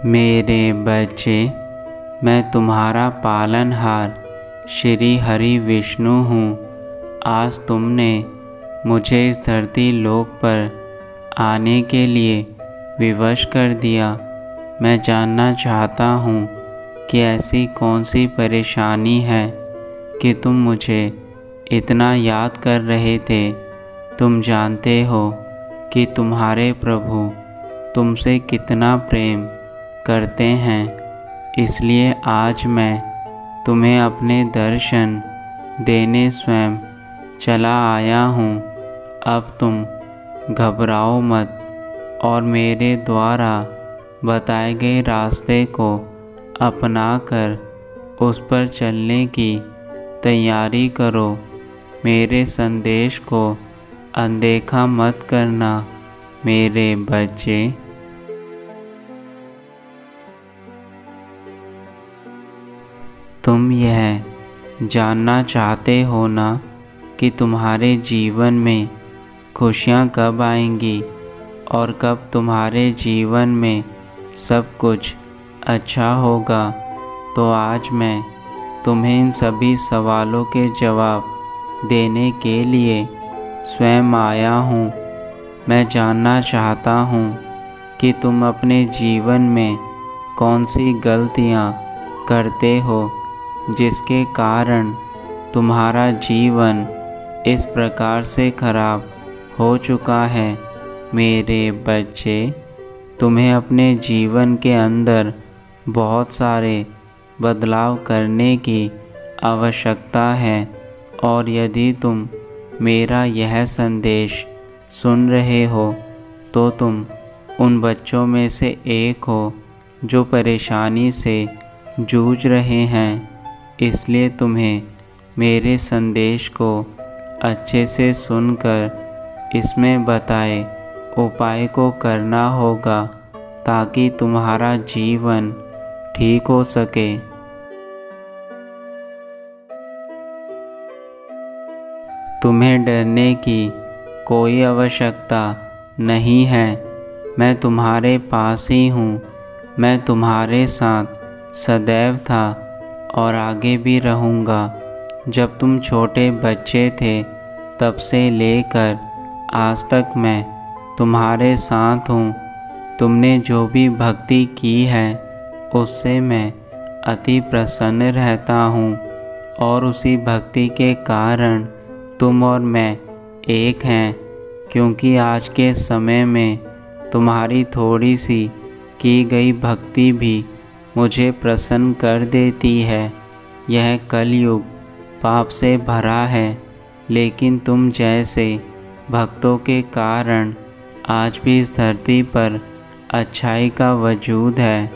मेरे बच्चे, मैं तुम्हारा पालनहार श्री हरि विष्णु हूँ। आज तुमने मुझे इस धरती लोक पर आने के लिए विवश कर दिया। मैं जानना चाहता हूँ कि ऐसी कौन सी परेशानी है कि तुम मुझे इतना याद कर रहे थे। तुम जानते हो कि तुम्हारे प्रभु तुमसे कितना प्रेम करते हैं, इसलिए आज मैं तुम्हें अपने दर्शन देने स्वयं चला आया हूँ। अब तुम घबराओ मत और मेरे द्वारा बताए गए रास्ते को अपनाकर उस पर चलने की तैयारी करो। मेरे संदेश को अनदेखा मत करना मेरे बच्चे। तुम यह जानना चाहते हो ना कि तुम्हारे जीवन में खुशियाँ कब आएंगी और कब तुम्हारे जीवन में सब कुछ अच्छा होगा। तो आज मैं तुम्हें इन सभी सवालों के जवाब देने के लिए स्वयं आया हूँ। मैं जानना चाहता हूँ कि तुम अपने जीवन में कौन सी गलतियाँ करते हो जिसके कारण तुम्हारा जीवन इस प्रकार से खराब हो चुका है। मेरे बच्चे, तुम्हें अपने जीवन के अंदर बहुत सारे बदलाव करने की आवश्यकता है और यदि तुम मेरा यह संदेश सुन रहे हो तो तुम उन बच्चों में से एक हो जो परेशानी से जूझ रहे हैं। इसलिए तुम्हें मेरे संदेश को अच्छे से सुनकर इसमें बताए उपाय को करना होगा ताकि तुम्हारा जीवन ठीक हो सके। तुम्हें डरने की कोई आवश्यकता नहीं है। मैं तुम्हारे पास ही हूँ। मैं तुम्हारे साथ सदैव था और आगे भी रहूँगा। जब तुम छोटे बच्चे थे तब से लेकर आज तक मैं तुम्हारे साथ हूँ। तुमने जो भी भक्ति की है उससे मैं अति प्रसन्न रहता हूँ और उसी भक्ति के कारण तुम और मैं एक हैं। क्योंकि आज के समय में तुम्हारी थोड़ी सी की गई भक्ति भी मुझे प्रसन्न कर देती है। यह कलयुग पाप से भरा है, लेकिन तुम जैसे भक्तों के कारण आज भी इस धरती पर अच्छाई का वजूद है।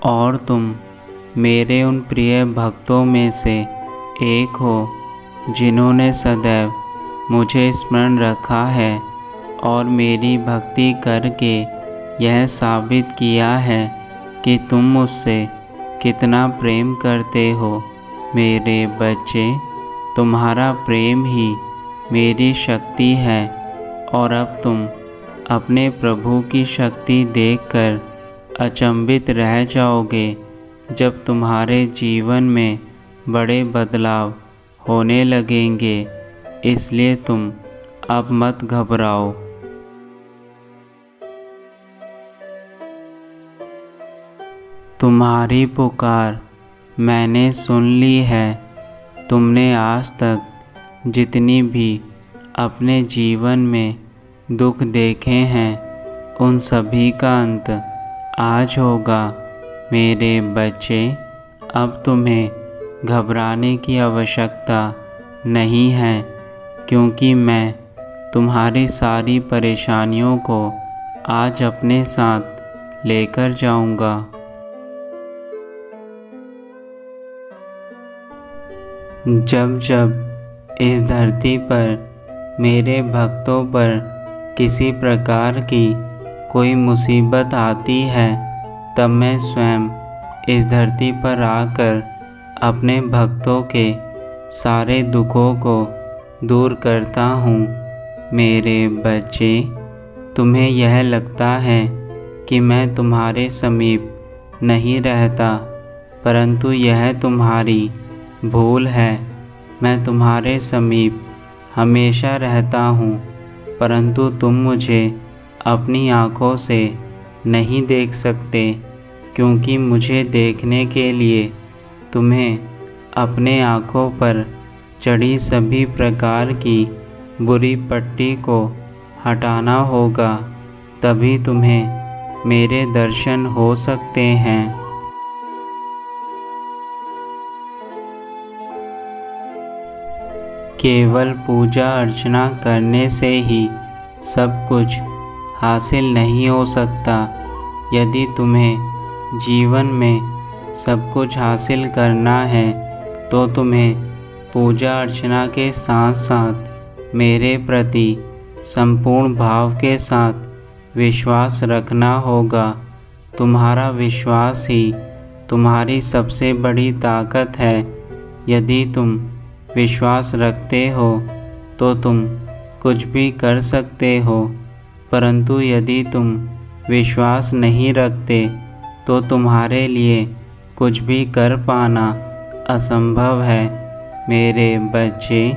और तुम मेरे उन प्रिय भक्तों में से एक हो जिन्होंने सदैव मुझे स्मरण रखा है और मेरी भक्ति करके यह साबित किया है कि तुम मुझसे कितना प्रेम करते हो। मेरे बच्चे, तुम्हारा प्रेम ही मेरी शक्ति है और अब तुम अपने प्रभु की शक्ति देखकर अचंभित रह जाओगे जब तुम्हारे जीवन में बड़े बदलाव होने लगेंगे। इसलिए तुम अब मत घबराओ। तुम्हारी पुकार मैंने सुन ली है। तुमने आज तक जितनी भी अपने जीवन में दुख देखे हैं उन सभी का अंत आज होगा। मेरे बच्चे, अब तुम्हें घबराने की आवश्यकता नहीं है, क्योंकि मैं तुम्हारी सारी परेशानियों को आज अपने साथ लेकर जाऊंगा। जब जब इस धरती पर मेरे भक्तों पर किसी प्रकार की कोई मुसीबत आती है, तब मैं स्वयं इस धरती पर आकर अपने भक्तों के सारे दुखों को दूर करता हूँ। मेरे बच्चे, तुम्हें यह लगता है कि मैं तुम्हारे समीप नहीं रहता, परंतु यह तुम्हारी भूल है। मैं तुम्हारे समीप हमेशा रहता हूँ, परंतु तुम मुझे अपनी आँखों से नहीं देख सकते, क्योंकि मुझे देखने के लिए तुम्हें अपने आँखों पर चढ़ी सभी प्रकार की बुरी पट्टी को हटाना होगा, तभी तुम्हें मेरे दर्शन हो सकते हैं। केवल पूजा अर्चना करने से ही सब कुछ हासिल नहीं हो सकता। यदि तुम्हें जीवन में सब कुछ हासिल करना है तो तुम्हें पूजा अर्चना के साथ साथ मेरे प्रति संपूर्ण भाव के साथ विश्वास रखना होगा। तुम्हारा विश्वास ही तुम्हारी सबसे बड़ी ताकत है। यदि तुम विश्वास रखते हो तो तुम कुछ भी कर सकते हो, परंतु यदि तुम विश्वास नहीं रखते तो तुम्हारे लिए कुछ भी कर पाना असंभव है। मेरे बच्चे,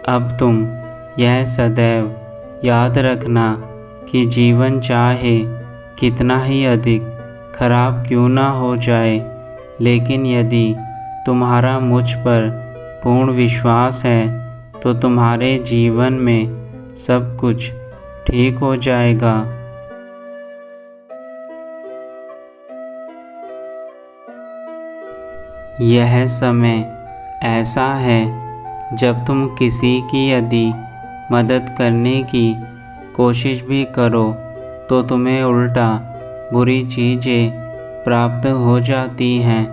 अब तुम यह सदैव याद रखना कि जीवन चाहे कितना ही अधिक खराब क्यों ना हो जाए, लेकिन यदि तुम्हारा मुझ पर पूर्ण विश्वास है तो तुम्हारे जीवन में सब कुछ ठीक हो जाएगा। यह समय ऐसा है जब तुम किसी की यदि मदद करने की कोशिश भी करो तो तुम्हें उल्टा बुरी चीज़ें प्राप्त हो जाती हैं।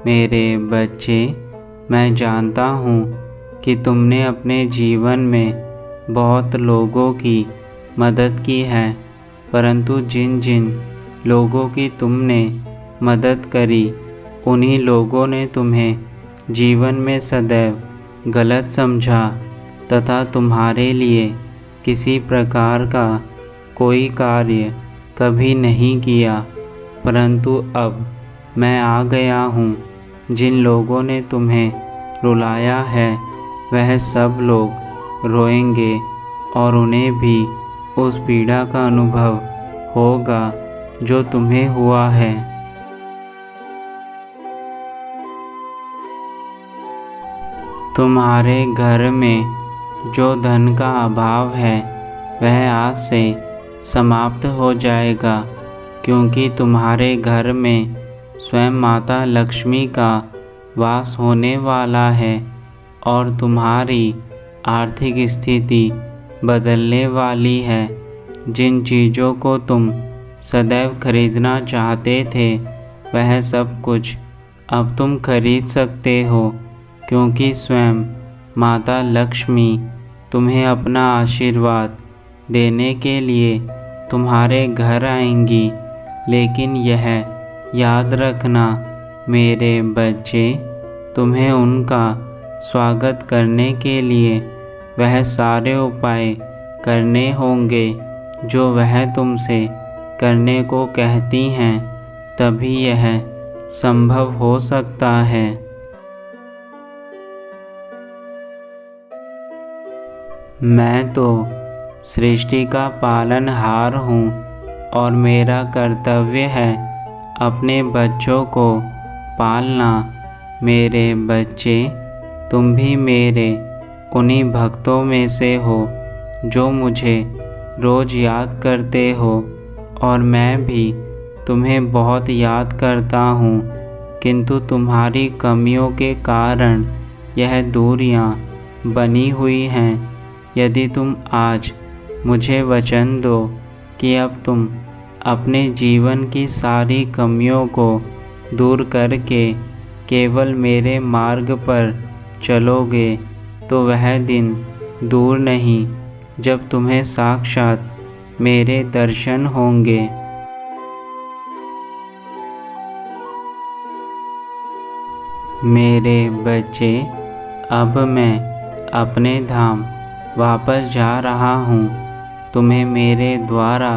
मेरे बच्चे, मैं जानता हूँ कि तुमने अपने जीवन में बहुत लोगों की मदद की है, परंतु जिन जिन लोगों की तुमने मदद करी उन्हीं लोगों ने तुम्हें जीवन में सदैव गलत समझा तथा तुम्हारे लिए किसी प्रकार का कोई कार्य कभी नहीं किया। परंतु अब मैं आ गया हूँ। जिन लोगों ने तुम्हें रुलाया है वह सब लोग रोएंगे और उन्हें भी उस पीड़ा का अनुभव होगा जो तुम्हें हुआ है। तुम्हारे घर में जो धन का अभाव है वह आज से समाप्त हो जाएगा, क्योंकि तुम्हारे घर में स्वयं माता लक्ष्मी का वास होने वाला है और तुम्हारी आर्थिक स्थिति बदलने वाली है। जिन चीज़ों को तुम सदैव खरीदना चाहते थे वह सब कुछ अब तुम खरीद सकते हो, क्योंकि स्वयं माता लक्ष्मी तुम्हें अपना आशीर्वाद देने के लिए तुम्हारे घर आएंगी। लेकिन यह याद रखना मेरे बच्चे, तुम्हें उनका स्वागत करने के लिए वह सारे उपाय करने होंगे जो वह तुमसे करने को कहती हैं, तभी यह संभव हो सकता है। मैं तो सृष्टि का पालनहार हूँ और मेरा कर्तव्य है अपने बच्चों को पालना। मेरे बच्चे, तुम भी मेरे उन्हीं भक्तों में से हो जो मुझे रोज़ याद करते हो, और मैं भी तुम्हें बहुत याद करता हूँ, किंतु तुम्हारी कमियों के कारण यह दूरियाँ बनी हुई हैं। यदि तुम आज मुझे वचन दो कि अब तुम अपने जीवन की सारी कमियों को दूर करके केवल मेरे मार्ग पर चलोगे, तो वह दिन दूर नहीं जब तुम्हें साक्षात मेरे दर्शन होंगे। मेरे बच्चे, अब मैं अपने धाम वापस जा रहा हूँ। तुम्हें मेरे द्वारा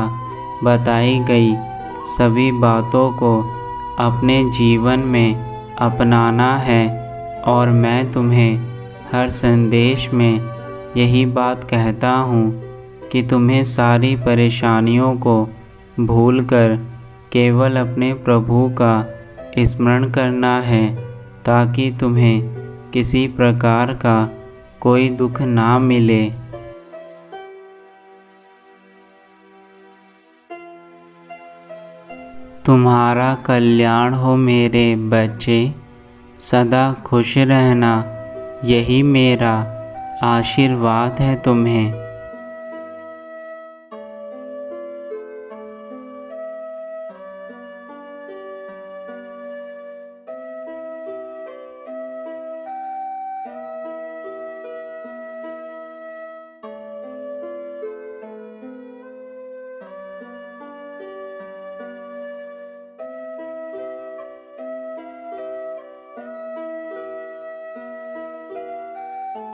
बताई गई सभी बातों को अपने जीवन में अपनाना है और मैं तुम्हें हर संदेश में यही बात कहता हूँ कि तुम्हें सारी परेशानियों को भूलकर केवल अपने प्रभु का स्मरण करना है, ताकि तुम्हें किसी प्रकार का कोई दुख ना मिले। तुम्हारा कल्याण हो मेरे बच्चे, सदा खुश रहना, यही मेरा आशीर्वाद है तुम्हें।